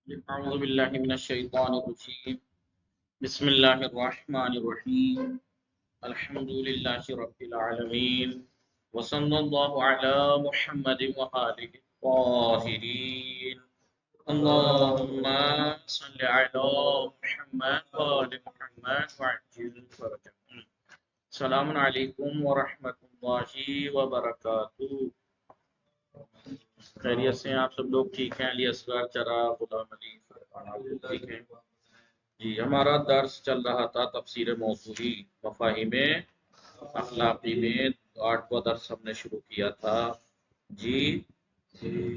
أعوذ بالله من الشيطان الرجيم بسم الله الرحمن الرحيم الحمد لله رب العالمين وصلى الله على محمد وآله الطاهرين اللهم صل على محمد وآل محمد وعجل فرجهم السلام عليكم ورحمة الله وبركاته. خیریت سے ہیں آپ سب لوگ؟ ٹھیک ہیں؟ علی اصغر، چراغ، غلام علی، فرقان، آپ لوگ ٹھیک ہیں؟ جی، ہمارا درس چل رہا تھا تفسیر موضوعی مفاہیم اخلاقی میں 8واں درس ہم نے شروع کیا تھا جی،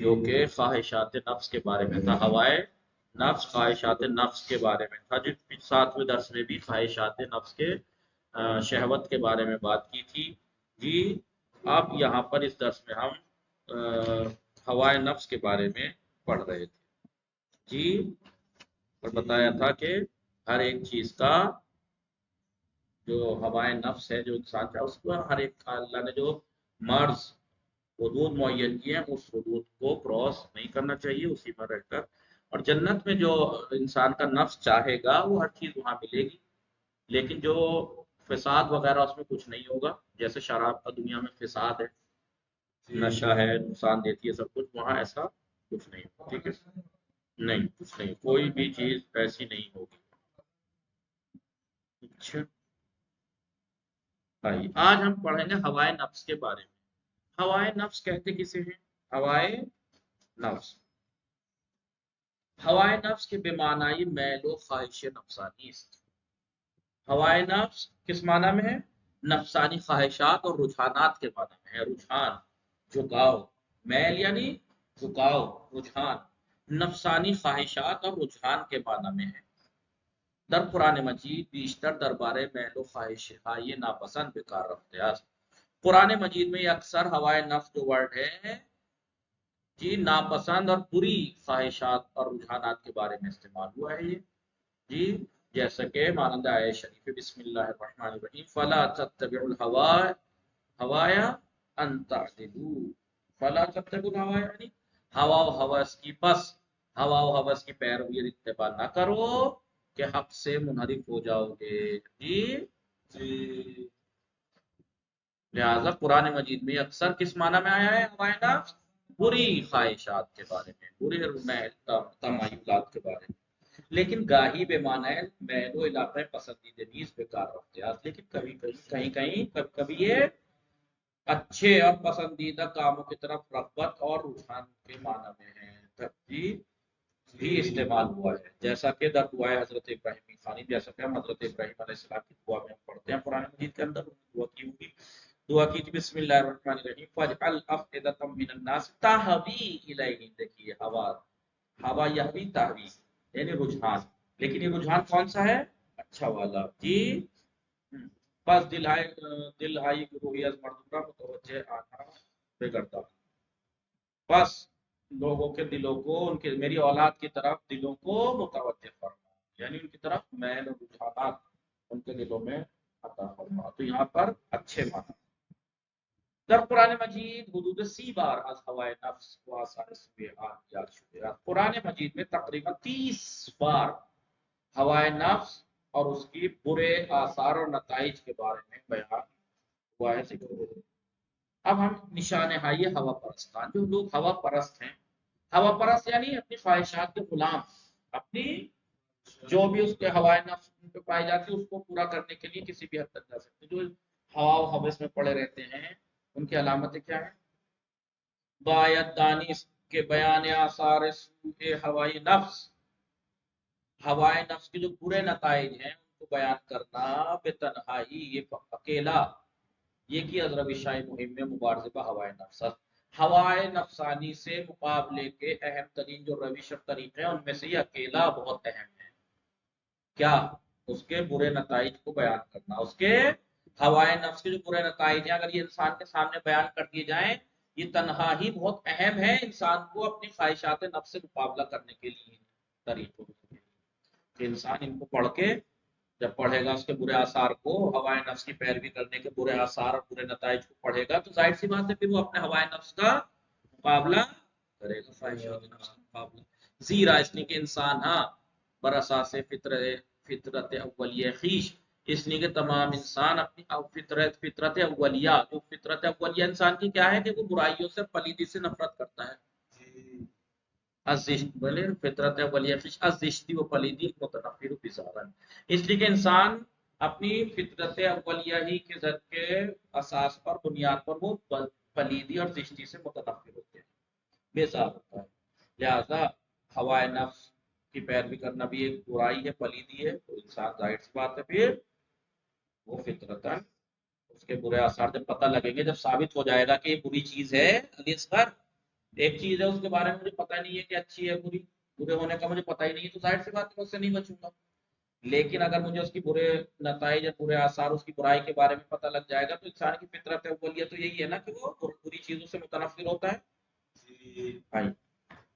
جو کہ خواہشات نفس کے بارے میں تھا، ہوائے نفس، خواہشات نفس کے بارے میں تھا. جو 7ویں درس میں بھی خواہشات نفس کے شہوت کے بارے میں بات کی تھی جی. اب یہاں پر اس درس میں ہم ہوائے نفس کے بارے میں پڑھ رہے تھے جی، اور بتایا تھا کہ ہر ایک چیز کا جو ہوائے نفس ہے جو انسان کا، اس کو ہر ایک اللہ نے جو مرض حدود معین کیے ہیں اس حدود کو کراس نہیں کرنا چاہیے، اسی پر رہ کر. اور جنت میں جو انسان کا نفس چاہے گا وہ ہر چیز وہاں ملے گی، لیکن جو فساد وغیرہ اس میں کچھ نہیں ہوگا. جیسے شراب کا دنیا میں فساد ہے، نشہ ہے، نقصان دیتی ہے، سب کچھ وہاں ایسا کچھ نہیں ہوگا. ٹھیک ہے، نہیں کچھ نہیں، کوئی بھی چیز ایسی نہیں ہوگی. اچھا بھائی، آج ہم پڑھیں گے ہوائے نفس کے بارے میں. ہوائے نفس کہتے کسے ہیں؟ ہوائے نفس، ہوائے نفس کے بے معنی میل و خواہش نفسانی است. ہوائے نفس کس معنی میں ہے؟ نفسانی خواہشات اور رجحانات کے معنی میں ہے. رجحان، جھکاؤ، میل یعنی جھکاؤ، رجحان، نفسانی خواہشات اور رجحان کے معنی میں ہے. در قرآن مجید بیشتر دربارے میل و خواہش یہ ناپسند بیکار رفتے است. قرآن مجید میں یہ اکثر ہوائے نفس جو ورڈ ہے جی، ناپسند اور بری خواہشات اور رجحانات کے بارے میں استعمال ہوا ہے یہ جی. جیسا کہ مانند آیت شریف بسم اللہ الرحمن الرحیم فلا تتبعوا الهوى هوایا ان تعدلوا. فلا تتبعوا الهوى یعنی ہوا و ہوس کی، پس ہوا و ہوس کی پیروی اور اتباع نہ کرو کہ حق سے منحرف ہو جاؤ گے جی. لہذا قرآن مجید میں اکثر کس معنی میں آیا ہے ہوائے نفس؟ بری خواہشات کے بارے میں، بری تمایلات کے بارے میں. لیکن گاہی بے معنی میل و علاقہ پسندیدہ نیز بیکار رکھتے ہیں. لیکن کبھی کبھی یہ اچھے اور پسندیدہ کاموں کی طرف رغبت اور رجحان کے معنی میں ہے، ترجیح بھی استعمال ہوا ہے. جیسا کہ در دعائے حضرت ابراہیم خانی، جیسا کہ ہم حضرت ابراہیم علیہ السلام کی دعا میں پڑھتے ہیں قرآن مجید کے اندر، دعا کی ہوگی. دعا کی تھی بسم اللہ الرحمن الرحیم فاجعل افئدۃ من الناس تہوی الیہ. دیکھیے ہوا، ہوا یہوی تہوی یعنی رجحان، لیکن یہ رجحان کون سا ہے؟ اچھا والا جی. بس دل آئی روحی از مردوں متوجہ آنا بگڑتا، بس لوگوں کے دلوں کو ان کے، میری اولاد کی طرف دلوں کو متوجہ فرما، یعنی ان کی طرف میل اور رجحانات ان کے دلوں میں عطا فرما. تو یہاں پر اچھے معنی. در قرآن مجید حدود 30 بار از ہوائے نفس و آثار سبحات یاد شده. قرآن مجید میں تقریباً 30 بار ہوائے نفس اور اس کی برے آثار اور نتائج کے بارے میں بیان ہوا ہے، ذکر ہوا ہے. اب ہم نشان ہائی ہوا پرستان، جو لوگ ہوا پرست ہیں. ہوا پرست یعنی اپنی خواہشات کے غلام، اپنی جو بھی اس کے ہوائے نفس پہ پائی جاتی ہے اس کو پورا کرنے کے لیے کسی بھی حد تک جا سکتے. جو ہوا و ہوس میں پڑے رہتے ہیں ان کی علامتیں کیا ہیں؟ باید دانش کے بیان آثار سوء ہوائی نفس، ہوائے نفس کے جو برے نتائج ہیں ان کو بیان کرنا بے تنہائی، یہ اکیلا، یہ کی از روشائے مہم میں مبارزہ ہوائے نفس. ہوائے نفسانی سے مقابلے کے اہم ترین جو روش اور طریقے ہیں ان میں سے یہ اکیلا بہت اہم ہے. کیا؟ اس کے برے نتائج کو بیان کرنا. اس کے ہوائے نفس کے جو برے نتائج ہیں اگر یہ انسان کے سامنے بیان کر دیے جائیں، یہ تنہا ہی بہت اہم ہے انسان کو اپنی خواہشات نفس سے مقابلہ کرنے کے لیے طریقوں کہ انسان ان کو پڑھ کے جب پڑھے گا اس کے برے آثار کو، ہوائے نفس کی پیروی کرنے کے برے آثار اور برے نتائج کو پڑھے گا، تو ظاہر سی بات ہے پھر وہ اپنے ہوائے نفس کا مقابلہ کرے گا، خواہشات نفس کا مقابلہ. زیرا اس لیے کہ انسان ہاں براساس فطرت اولیہ خیش، اس لیے کہ تمام انسان اپنی فطرت اولیہ، جو فطرت اولیہ انسان کی کیا ہے کہ وہ برائیوں سے پلیدی سے نفرت کرتا ہے. ازشت بولے فطرت اولیہ خیش ازشتی و پلیدی متنفر بزارن، اس لیے کہ انسان اپنی فطرت اولیہ ہی کے ذات کے اساس پر بنیاد پر وہ پلیدی اور زشتی سے متنفر ہوتے ہیں، بیزار ہوتا ہے. لہذا ہوائے نفس کی پیروی کرنا بھی ایک برائی ہے، پلیدی ہے. تو انسان ظاہر سی بات ہے پھر وہ فطرتاً اس کے برے آثار جب پتہ لگیں گے، جب ثابت ہو جائے گا کہ یہ بری چیز ہے. علی اصغر ایک چیز ہے اس کے بارے میں مجھے پتہ نہیں ہے کہ اچھی ہے بری، برے ہونے کا مجھے پتہ ہی نہیں ہے، تو ظاہر سی بات ہے اس سے نہیں بچوں گا. لیکن اگر مجھے اس کی برے نتائج یا برے آثار اس کی برائی کے بارے میں پتہ لگ جائے گا، تو انسان کی فطرت اولیہ تو یہی ہے نا کہ وہ بری چیزوں سے متنفر ہوتا ہے. بھائی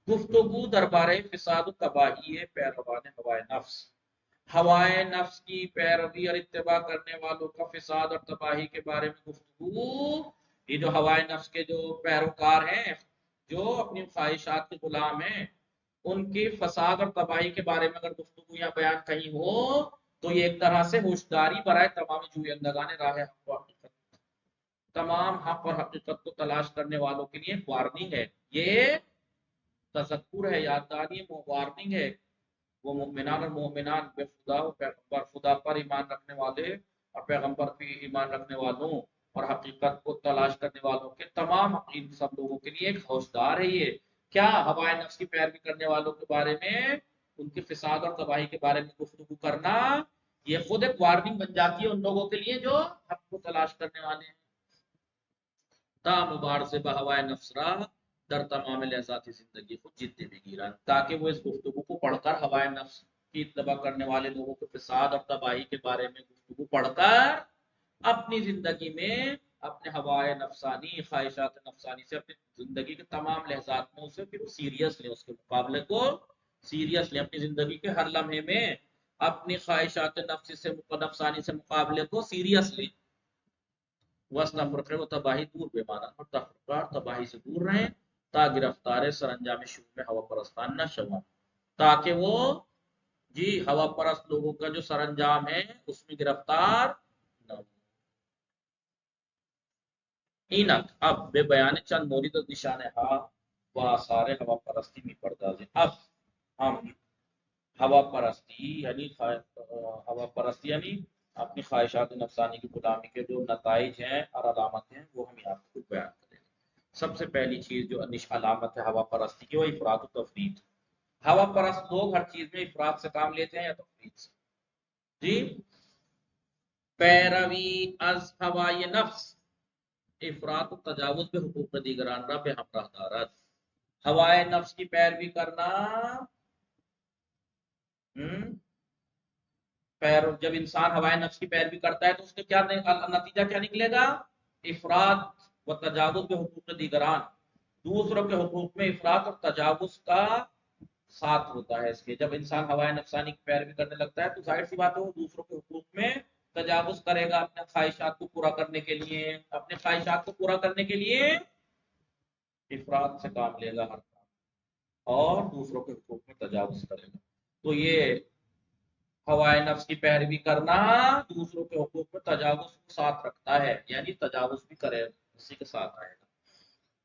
گفتگو دربارے فساد و تباہی ہے پیروان ہوائے نفس، ہوائے نفس کی پیروی اور اتباع کرنے والوں کا فساد اور تباہی کے بارے میں گفتگو. یہ جو ہوائے نفس کے جو پیروکار ہیں، جو اپنی خواہشات کے غلام ہیں، ان کی فساد اور تباہی کے بارے میں اگر گفتگو یا بیان کہیں ہو تو یہ ایک طرح سے ہوشداری برائے تمام جویندگان راہ حق و حقیقت، تمام حق اور حقیقت کو تلاش کرنے والوں کے لیے وارننگ ہے. یہ تذکر ہے، یادداری ہے، وارننگ ہے. وہ مومنان اور مومنان بے خدا و پیغمبر، خدا پر ایمان رکھنے والے اور پیغمبر پر ایمان رکھنے والوں اور حقیقت کو تلاش کرنے والوں کے تمام ان سب لوگوں کے لیے ایک ہوشدار ہے. یہ کیا ہوائے نفس کی پیروی کرنے والوں کے بارے میں، ان کے فساد اور تباہی کے بارے میں گفتگو کرنا، یہ خود ایک وارننگ بن جاتی ہے ان لوگوں کے لیے جو حق کو تلاش کرنے والے ہیں. تا مبارزے بہوائے نفس را در تمام لحظات زندگی کو جدی بھی گیران، تاکہ وہ اس گفتگو کو پڑھ کر ہوائے نفس کی اتباع کرنے والے لوگوں کے فساد اور تباہی کے بارے میں گفتگو پڑھ کر اپنی زندگی میں اپنے ہوائے نفسانی خواہشات نفسانی سے اپنی زندگی کے تمام لحظات میں اسے پھر سیریس لیں، اس کے مقابلے کو سیریس لیں، اپنی زندگی کے ہر لمحے میں اپنی خواہشات نفسانی سے مقابلے کو سیریس لیں. وسط فرقے و تباہی دور بے مانا اور تفرقہ تباہی سے دور رہیں، تا گرفتار سر انجام شروع میں ہوا پرستان نہ شوان، تاکہ وہ جی ہوا پرست لوگوں کا جو سر انجام ہے اس میں گرفتار نہ ہو. اینک اب بے بیان چند مورد نشان ہا و آثار ہوا پرستی میں پردازیں. اب ہم ہوا پرستی یعنی ہوا پرستی یعنی اپنی خواہشات نفسانی کی غلامی کے جو نتائج ہیں اور علامت ہیں وہ ہم یہاں پر بیان کریں گے. سب سے پہلی چیز جو علامت ہے ہوا پرستی کی وہ افراط و تفریط. ہوا پرست لوگ ہر چیز میں افراط سے کام لیتے ہیں یا تفریط سے. جی پیروی از ہوائے نفس افراط و تجاوز به حقوق دیگران را به همراه دارد. ہوائے نفس کی پیروی کرنا، جب انسان ہوائے نفس کی پیروی کرتا ہے تو اس کا کیا نتیجہ کیا نکلے گا؟ افراط و تجاوز به حقوق دیگران، دوسروں کے حقوق میں افراط اور تجاوز کا ساتھ ہوتا ہے. اس کے جب انسان ہوائے نفسانی کی پیروی کرنے لگتا ہے تو ظاہر سی بات ہے وہ دوسروں کے حقوق میں تجاوز کرے گا، اپنے خواہشات کو پورا کرنے کے لیے، اپنے خواہشات کو پورا کرنے کے لیے افراط سے کام لے گا ہر کام، اور دوسروں کے حقوق میں تجاوز کرے گا. تو یہ ہوائے نفس کی پیروی کرنا دوسروں کے حقوق میں تجاوز کو ساتھ رکھتا ہے، یعنی تجاوز بھی کرے اسی کے ساتھ آئے گا.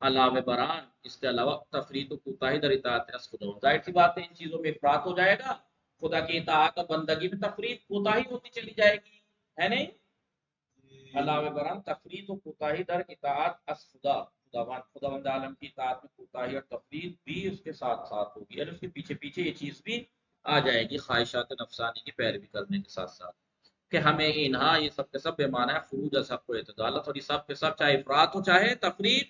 علاوہ بران اس کے علاوہ تفریط و کوتاہی در اطاعت خدا، ظاہر سی بات ہے ان چیزوں میں افراط ہو جائے گا، خدا کی اطاعت اور بندگی میں تفریط کوتاہی ہوتی چلی جائے گی، ہے نہیں؟ علاوہ بران تفریط و کوتاہی در اطاعت خدا، خداوند عالم کی اطاعت میں کوتاہی اور تفریط بھی اس کے ساتھ ساتھ ہوگی، یعنی اس کے پیچھے پیچھے یہ چیز بھی آ جائے گی خواہشات نفسانی کی پیروی کرنے کے ساتھ ساتھ، کہ ہمیں انہا یہ سب کے سب بے معنی ہے خروج از حق و اعتدالت، اور یہ سب کے سب چاہے افراط ہو چاہے تفریط،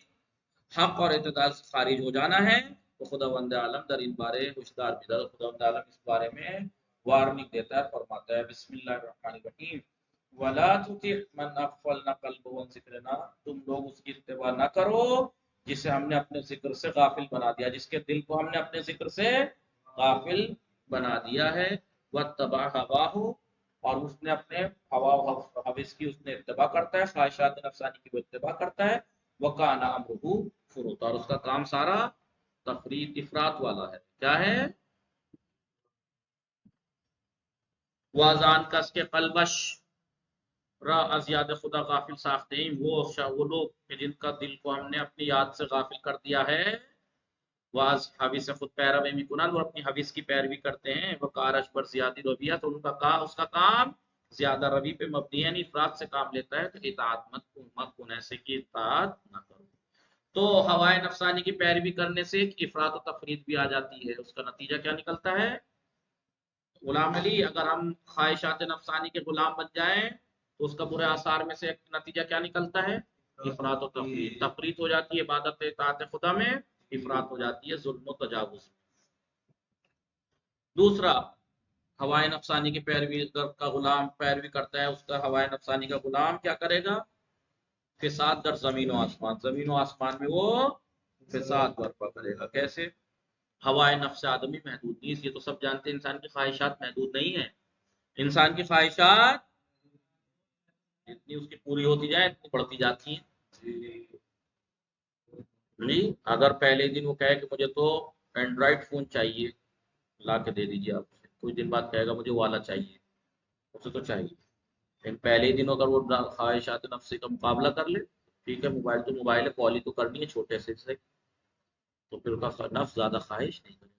حق اور اعتدال سے خارج ہو جانا ہے. تو خداوند عالم در ان بارے ہوشدار بھی در خداوند عالم اس بارے میں وارننگ دیتا ہے، فرماتا ہے بسم اللہ الرحمن الرحیم ولا تطع من اغفلنا قلبه عن ذکرنا، تم لوگ اس کی اتباع نہ کرو جسے ہم نے اپنے ذکر سے غافل بنا دیا، جس کے دل کو ہم نے اپنے ذکر سے غافل بنا دیا ہے. واتبع هواه، اور اس نے اپنے ہوا و حوث کی اس نے اتباع کرتا ہے، خواہشات نفسانی کی وہ اتباع کرتا ہے. وکان امرہ فرطا، اور اس کا کام سارا تفریط افراط والا ہے. کیا ہے؟ وازان کس کے قلبش را از یاد خدا غافل ساختے ہیں. وہ لوگ جن کا دل کو ہم نے اپنی یاد سے غافل کر دیا ہے. واز حویث خود پیروی میں کنال، وہ اپنی حویث کی پیروی کرتے ہیں. وہ کارش پر زیادی رویہ، تو ان کا اس کا کام زیادہ روی پہ مبنی ہے، یعنی افراد سے کام لیتا ہے. تو اطاعت مت کن ایسے کی اطاعت نہ کرو. تو ہوائے نفسانی کی پیروی کرنے سے ایک افراد و تفرید بھی آ جاتی ہے. اس کا نتیجہ کیا نکلتا ہے؟ غلام علی، اگر ہم خواہشات نفسانی کے غلام بن جائیں تو اس کا برے آثار میں سے ایک نتیجہ کیا نکلتا ہے؟ افراط و تفرید. تفرید ہو جاتی ہے عبادت اطاعت خدا میں، افراط ہو جاتی ہے ظلم و تجاوز میں. دوسرا، ہوائے نفسانی کی پیروی کا غلام پیروی کرتا ہے، اس کا ہوائے نفسانی کا غلام کیا کرے گا؟ فساد در زمین و آسمان، زمین و آسمان میں وہ فساد برپا کرے گا. کیسے؟ ہوائے نفس آدمی محدود نہیں، یہ تو سب جانتے ہیں انسان کی خواہشات محدود نہیں ہیں. انسان کی خواہشات جتنی اس کی پوری ہوتی جائے اتنی بڑھتی جاتی ہیں. اگر پہلے دن وہ کہے کہ مجھے تو اینڈرائڈ فون چاہیے، لا کے دے دیجیے آپ. کچھ دن بعد کہے گا مجھے والا چاہیے، اسے تو چاہیے. لیکن پہلے ہی دن اگر وہ خواہشات نفس کا مقابلہ کر لے، ٹھیک ہے موبائل تو موبائل ہے، کال ہی تو کرنی ہے چھوٹے سے، تو پھر اس کا نفس زیادہ خواہش نہیں کرے.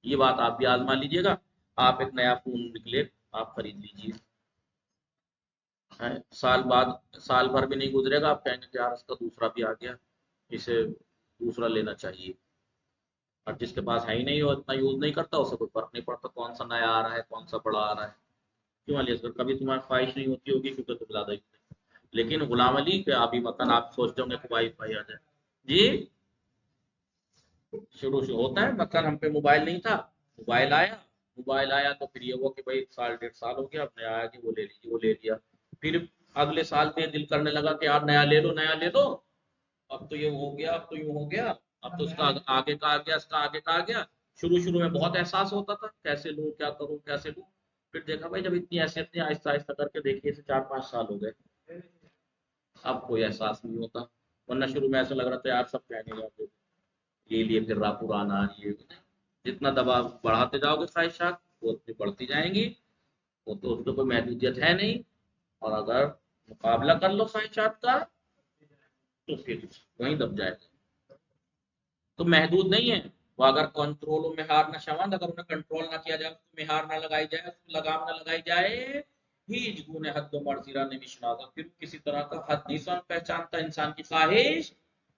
یہ بات آپ بھی آزما لیجئے گا. آپ ایک نیا فون نکلے، آپ خرید لیجئے، سال بھر بھی نہیں گزرے گا، آپ کہیں گے کہ یار اس کا دوسرا بھی آ گیا، اسے دوسرا لینا چاہیے. اور جس کے پاس ہے ہی نہیں اور اتنا یوز نہیں کرتا، اسے کوئی فرق نہیں پڑتا کون سا نیا آ رہا ہے کون سا بڑا آ رہا ہے. کیوں علی اصغر؟ کبھی تمہاری خواہش نہیں ہوتی ہوگی کیونکہ تم زیادہ ہی. لیکن غلام علی کے ابھی مثلا آپ سوچتے ہوں گے کہ وائی فائی آ جائے. جی شروع سے ہوتا ہے. مثلا ہم پہ موبائل نہیں تھا، موبائل آیا تو پھر یہ ہوا کہ بھائی سال 1.5 سال ہو گیا، اب نیا آیا کہ وہ لے لیجیے، وہ لے لیا. پھر اگلے سال پہ دل کرنے لگا کہ یار نیا لے لو نیا لے دو، اب تو یہ ہو گیا، اب تو یوں ہو گیا، اب تو اس کا آگے کا آ گیا، اس کا آگے کا آ گیا. شروع میں بہت احساس ہوتا تھا کیسے لوں، کیا کروں، کیسے لوں. پھر دیکھا بھائی جب اتنی ایسی آہستہ آہستہ کر کے دیکھیے 4-5 سال ہو گئے، اب کوئی احساس نہیں ہوتا. ورنہ شروع میں ایسا لگ رہا تھا یار سب کہنے لگا یہ لیے پھر رہا پرانا یہ. جتنا دباؤ بڑھاتے جاؤ گے خواہشات وہ اتنی بڑھتی جائیں گی. وہ تو اس کو کوئی محدودیت ہے نہیں. اور اگر مقابلہ کر لو خواہشات کا تو پھر وہیں دب جائے گا. تو محدود نہیں ہے وہ. اگر کنٹرول میں ہار نہ شوند، اگر انہیں کنٹرول نہ کیا جائے، میں ہار نہ لگائی جائے، اس میں لگام نہ لگائی جائے، ہیچ گونے حد و مرزیرہ نے مشناتا، پھر کسی طرح کا حد نہیں پہچانتا انسان کی خواہش.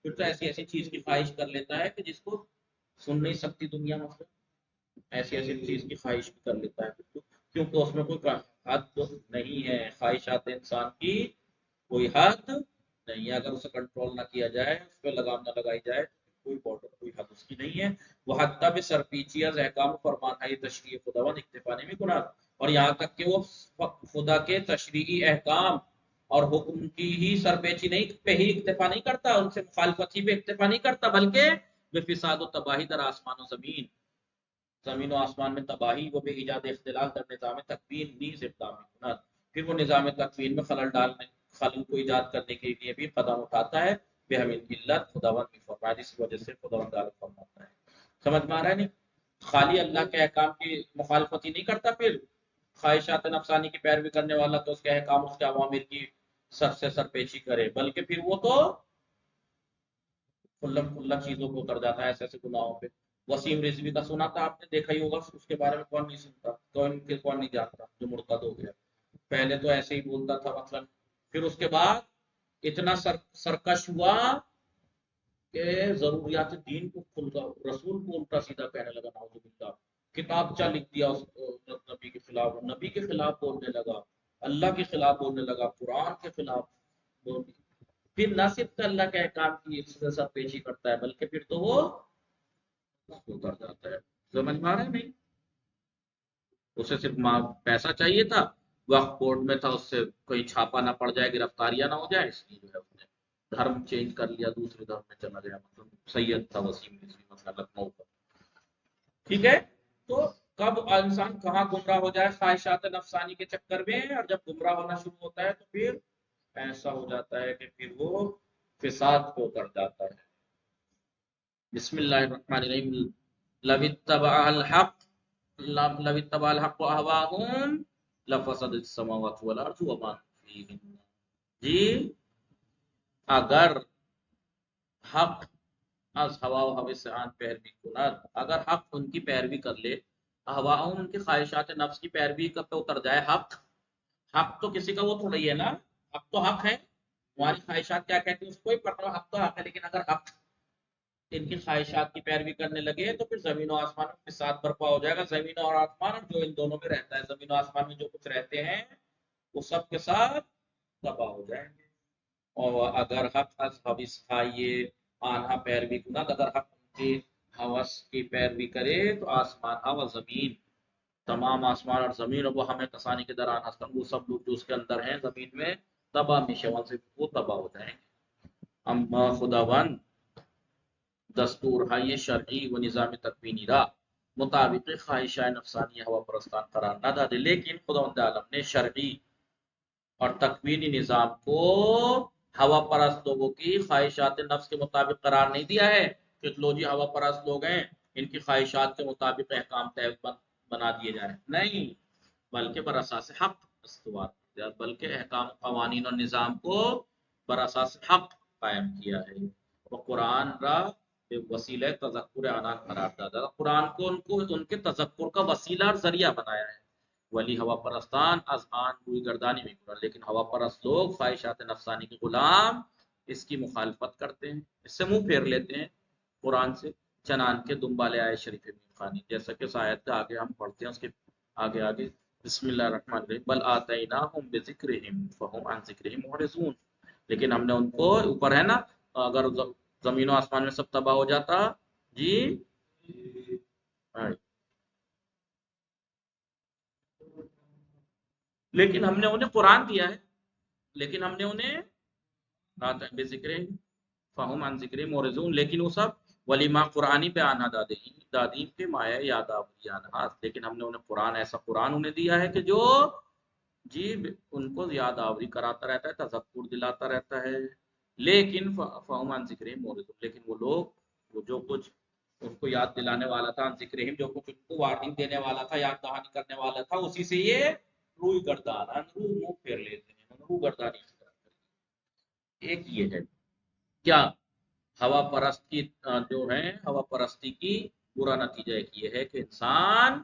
پھر تو ایسی چیز کی خواہش کر لیتا ہے کہ جس کو سن نہیں سکتی دنیا. مطلب ایسی چیز کی خواہش بھی کر لیتا ہے کیونکہ اس میں کوئی حد نہیں ہے. خواہشات انسان کی کوئی حد نہیں ہے. اگر اسے کنٹرول نہ کیا جائے، اس پہ لگام نہ لگائی جائے، کوئی بارڈر کوئی حد اس کی نہیں ہے. وہ حتیٰ بھی سرپیچی از احکام فرمانۂ تشریع خداوند اکتفا میں گناہ، اور یہاں تک کہ وہ خدا کے تشریعی احکام اور حکم کی ہی سرپیچی نہیں پہ ہی اکتفا نہیں کرتا، ان سے مخالفت ہی پہ اکتفا نہیں کرتا، بلکہ بے فساد و تباہی در آسمان و زمین و آسمان میں تباہی، وہ بے ایجاد اختلاف در نظام تکوین نیز اقدام کنات. پھر وہ نظام تکوین میں خلل کو ایجاد کرنے کے لیے بھی قدم اٹھاتا ہے. بے ہمیں علت خداوند بھی فرمایا، جس وجہ سے خداوند غالب فرماتا ہے. سمجھ میں آ رہا ہے نہیں؟ خالی اللہ کے احکام کی مخالفت ہی نہیں کرتا پھر خواہشات نفسانی کی پیروی کرنے والا، تو اس کے احکام اس کے عوامر کی سر سے سر پیشی کرے، بلکہ پھر وہ تو کھلا چیزوں کو کر جاتا ہے ایسے گناہوں پہ. وسیم رضوی کا سنا تھا آپ نے، دیکھا ہی ہوگا. اس کے بارے میں کون نہیں سنتا، کون نہیں جانتا، جو مرتد ہو گیا. پہلے تو ایسے ہی بولتا تھا مثلا، پھر اس کے بعد اتنا سرکش ہوا کہ ضروریات دین کو رسول کو الٹا سیدھا کہنے لگا. نعوذ باللہ. کتابچہ لکھ دیا اس نبی کے خلاف، نبی کے خلاف بولنے لگا، اللہ کے خلاف بولنے لگا، قرآن کے خلاف بولنے. پھر نہ صرف اللہ کے احکام کی سب پیشی کرتا ہے، بلکہ پھر تو وہ کر جاتا ہے. سمجھ میں آ رہا ہے نہیں؟ اسے صرف پیسہ چاہیے تھا، وقت کورٹ میں تھا، اس سے کوئی چھاپا نہ پڑ جائے، گرفتاریاں نہ ہو جائے، اس لیے جو ہے اس نے دھرم چینج کر لیا، دوسرے دھرم میں چلا گیا. مطلب سید تھا وسیم رضوی مثلا لکھنؤ کا. ٹھیک ہے. تو کب انسان کہاں گمراہ ہو جائے خواہشات نفسانی کے چکر میں، اور جب گمراہ ہونا شروع ہوتا ہے تو پھر ایسا ہو جاتا ہے کہ پھر وہ فساد کو کر جاتا ہے. بسم اللہ الرحمن الرحیم، لو اتبع الحق لو اتبع الحق اهواهم لفسدت السماوات والارض وما فيهن. جی اگر حق از ہوا و ہوس آن پیروی کند، اگر حق ان کی پیروی کر لے، ہواؤں ان کی خواہشات نفس کی پیروی کا پہ اتر جائے حق. حق تو کسی کا وہ تھوڑا ہی ہے نا، حق تو حق ہے. ہماری خواہشات کیا کہتی ہیں اس کو ہی پڑھ رہا ہوں، حق تو حق ہے. لیکن اگر حق ان کی خواہشات کی پیروی کرنے لگے تو پھر زمین و آسمان میں فساد برپا ہو جائے گا. زمین اور آسمان جو ان دونوں میں رہتا ہے، زمین و آسمان میں جو کچھ رہتے ہیں وہ سب کے ساتھ تباہ ہو جائیں گے. اور اگر حق از حوث خائیے آنہا پیروی کند، اگر حق کی حوث کی پیروی کرے تو آسمان ہا و زمین، تمام آسمان اور زمین، اور وہ ہمیں کسانی کے دران ہستن، وہ سب لوگ جو اس کے اندر ہیں زمین میں تباہ میشون سے وہ تباہ ہو جائیں گے. اما خداوند دستور ہے شرعی و نظام تکوینی را مطابق خواہشہ نفسانی ہوا پرستان قرار نہ دے، لیکن خداوند عالم نے شرعی اور تکوینی نظام کو ہوا پرست لوگوں کی خواہشات نفس کے مطابق قرار نہیں دیا ہے کہ لو جی ہوا پرست لوگ ہیں ان کی خواہشات کے مطابق احکام طے بنا دیے جائیں. نہیں، بلکہ بر اساس حق استوار، بلکہ احکام قوانین اور نظام کو بر اساس حق قائم کیا ہے. وہ قرآن را وسیلہ تذکر آنان قرار دادا، قرآن کو ان کے تذکر کا وسیلہ اور ذریعہ بنایا ہے. ولی ہوا پرستان از آن روی گردانی میں کرا، لیکن ہوا پرست لوگ خواہشات نفسانی کے غلام اس کی مخالفت کرتے ہیں، اس سے منہ پھیر لیتے ہیں قرآن سے. چنان کے دنبالے آئے شریف میں خانی، جیسا کہ اس آیت کا آگے ہم پڑھتے ہیں، اس کے آگے بسم اللہ الرحمن الرحیم، بل آتیناہم بذکرہم فہم عن ذکرہم معرضون. لیکن ہم نے ان کو، اوپر ہے نا، اگر زمین و آسمان میں سب تباہ ہو جاتا جی، لیکن ہم نے انہیں قرآن دیا ہے، لیکن ہم نے انہیں بے ذکر فہم عن ذکر مورزون، لیکن وہ سب ولیما قرآنی پہ آنا دادیم کے مایا یاد آنہا، لیکن ہم نے انہیں قرآن، ایسا قرآن انہیں دیا ہے کہ جو جی ان کو یاد آوری کراتا رہتا ہے، تذکر دلاتا رہتا ہے. لیکن فہم عن ذکر مورزون، لیکن وہ لوگ، وہ جو کچھ ان کو یاد دلانے والا تھا، عن ذکرہم جو کچھ ان کو وارننگ دینے والا تھا، یاد دہانی کرنے والا تھا، اسی سے یہ روئی گردان منہ پھیر لیتے ہیں، روح گردانی. ایک یہ ہے کیا ہوا پرست کی جو ہے ہوا پرستی کی برا نتیجہ ایک یہ ہے کہ انسان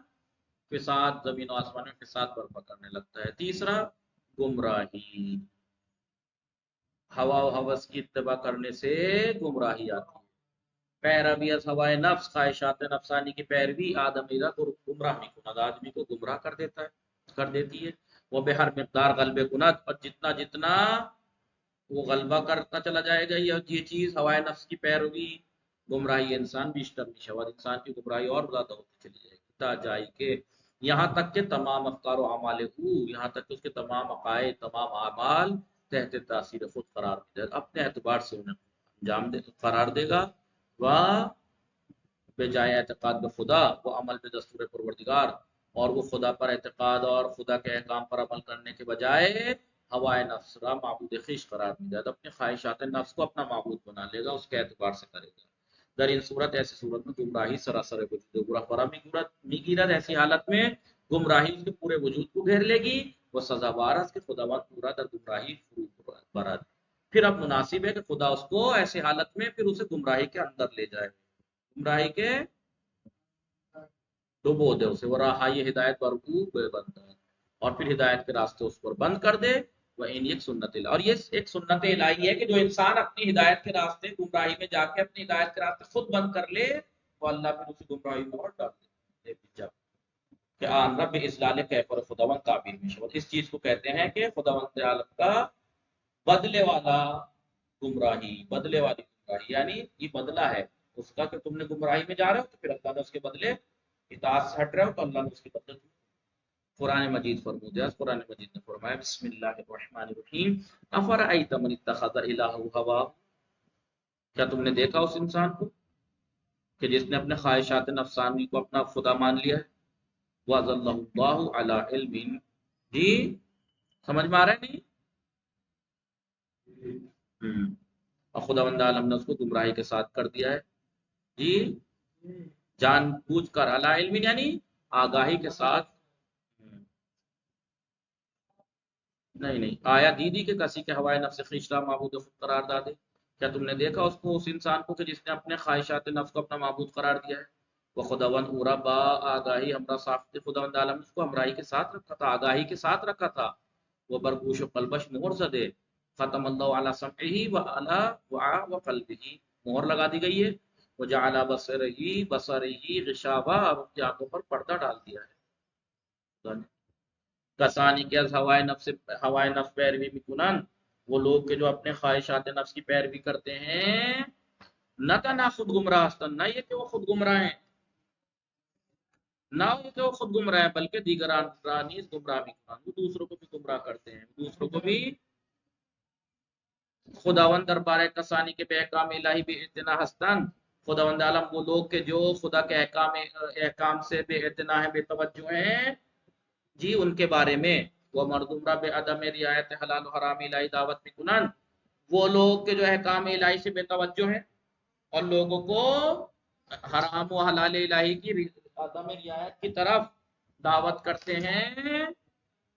فساد، زمین و آسمان میں فساد برپا کرنے لگتا ہے. تیسرا گمراہی، ہوا و ہوس کی اتباع کرنے سے گمراہی آتی ہے. پیروی از ہوائے نفس، خواہشات نفسانی کی پیروی آدمیرا کو گمراہ نہیں کند، آدمی کو گمراہ کر دیتا ہے، کر دیتی ہے. وہ بے ہر مقدار غلبے کند، اور جتنا جتنا وہ غلبہ کرتا چلا جائے گا یہ چیز ہوائے نفس کی پیروی، گمراہی انسان بیشتر شود، انسان کی گمراہی اور زیادہ ہوتی چلی جائے گی، تا جائے کہ یہاں تک کہ تمام افکار و اعمال یہاں تک کہ اس کے تمام عقائد، تمام اعمال تحت تاثیر خود قرار دے گا، اپنے اعتبار سے انہیں انجام قرار دے گا. وہ بجائے اعتقاد بخدا، وہ عمل پہ دستور پروردگار، اور وہ خدا پر اعتقاد اور خدا کے احکام پر عمل کرنے کے بجائے ہوائے نفس را معبود خویش قرار دے گا، اپنے خواہشات نفس کو اپنا معبود بنا لے گا، اس کے اعتبار سے کرے گا. در ان صورت، ایسی صورت میں گمراہی سراسر وجود گرا خورا میگیرد، ایسی حالت میں گمراہی اس کے پورے وجود کو گھیر لے گی. وہ سزاوار ہے کہ خداوند پورا در گمراہی فرو برد. پھر اب مناسب ہے کہ خدا اس کو ایسی حالت میں پھر اسے گمراہی کے اندر لے جائے، گمراہی کے ڈبو دے اسے، وہ راہائی ہدایت برکو بند، اور پھر ہدایت کے راستے اس پر بند کر دے. وہ ایک سنت الہی، اور یہ ایک سنت الہی ہے کہ جو انسان اپنی ہدایت کے راستے گمراہی میں جا کے اپنی ہدایت کے راستے خود بند کر لے، تو اللہ پھر اسے گمراہی میں اور ڈال دے. کہ آن رب اسلال کیفر خداوند تعبیر میں شود، اس چیز کو کہتے ہیں کہ خداوند عالم کا بدلے والا گمراہی، بدلے والی گمراہی، یعنی یہ بدلہ ہے اس کا کہ تم نے گمراہی میں جا رہے ہو تو پھر اللہ نے اس کے بدلے اطاعت سے ہٹ رہے ہو تو اللہ نے اس کے بدلے قرآن مجید فرمود ہے. قرآن مجید نے فرمایا بسم اللہ الرحمن الرحیم، افرأیت من اتخذ الہ ہوا، کیا تم نے دیکھا اس انسان کو کہ جس نے اپنے خواہشات نفسانی کو اپنا خدا مان لیا ہے. وَأَضَلَّهُ اللَّهُ عَلَىٰ عِلْمٍ، جی سمجھ میں آ رہا ہے نہیں؟ اور خداوند عالم نے اس کو گمراہی کے ساتھ کر دیا ہے. جی جان بوجھ کر، علی علم یعنی آگاہی کے ساتھ، نہیں آیا دیدی کہ کسی کے ہوائے نفس خیشتہ معبود خود قرار دادے، کیا تم نے دیکھا اس کو، اس انسان کو کہ جس نے اپنے خواہشات نفس کو اپنا معبود قرار دیا ہے؟ وہ خداوند اورا با آگاہی ہمراہ صافت خداوند عالم اس کو ہمراہی کے ساتھ رکھا تھا، آگاہی کے ساتھ رکھا تھا، وہ برگوش و قلبش مہر زدے، ختم اللہ علی سمعہ و علی وعا و قلبہ، مہر لگا دی گئی ہے، وجعل بصرہ غشاوہ، اور ان کی آنکھوں پر پردہ ڈال دیا ہے، کسانی کے از ہوائے نفس پیروی میکنن، وہ لوگ کے جو اپنے خواہشات نفس کی پیروی کرتے ہیں، نہ تنا خود گمراہ ہستن، نہ یہ کہ وہ خود گمراہ ہیں، نہ یہ کہ وہ خود گمراہ ہیں، بلکہ دیگران رانیز گمراہ میکنن، وہ دوسروں کو بھی گمراہ کرتے ہیں، دوسروں کو بھی خداوند دربار کسانی کے بے احکام الہی بے اعتنا ہستن، خداوند عالم وہ لوگ کے جو خدا کے احکام سے بے اعتنا ہیں، بے توجہ ہیں، جی ان کے بارے میں، وہ مردمرہ بے عدم رعایت حلال و حرام الہی دعوت میں کنن، وہ لوگ کے جو احکام الہی سے بے توجہ ہیں اور لوگوں کو حرام و حلال الہی کی عدم رعایت کی طرف دعوت کرتے ہیں،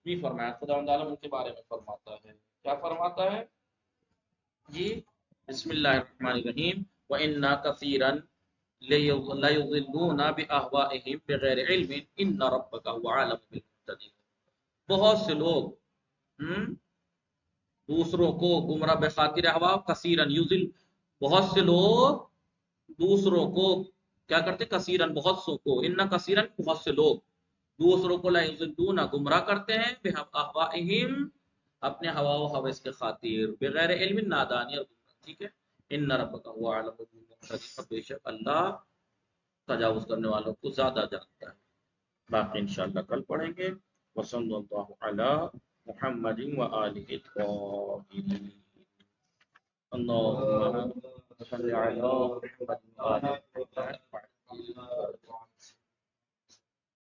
بھی فرمایا خداوند عالم ان کے بارے میں فرماتا ہے، کیا فرماتا ہے جی؟ بسم اللہ الرحمن الرحیم، وَإِنَّا كَثِيرًا لَيُضِلُّونَ بِأَهْوَائِهِمْ بِغَيْرِ عِلْمٍ إِنَّ رَبَّكَ هُوَ أَعْلَمُ بِالْمُهْتَدِينَ، بہت سے لوگ دوسروں کو گمراہ بخاطر ہوا، کثیرن یضل، بہت سے لوگ دوسروں کو کیا کرتے، کثیرن بہت سو کو، ان کثیرن بہت سے لوگ دوسروں کو لا یضلون گمراہ کرتے ہیں، بأہوائہم اپنے ہوا و ہوس کے خاطر، بغیر علم نادانی اور گمراہ، ٹھیک ہے، ان ربک هو اعلم بالمعتدین، بے شک اللہ تجاوز کرنے والوں کو زیادہ جانتا ہے، باقی انشاءاللہ کل پڑھیں گے، وصلی اللہ علی محمد وآلہ الطاہرین، اللهم صل على محمد وآل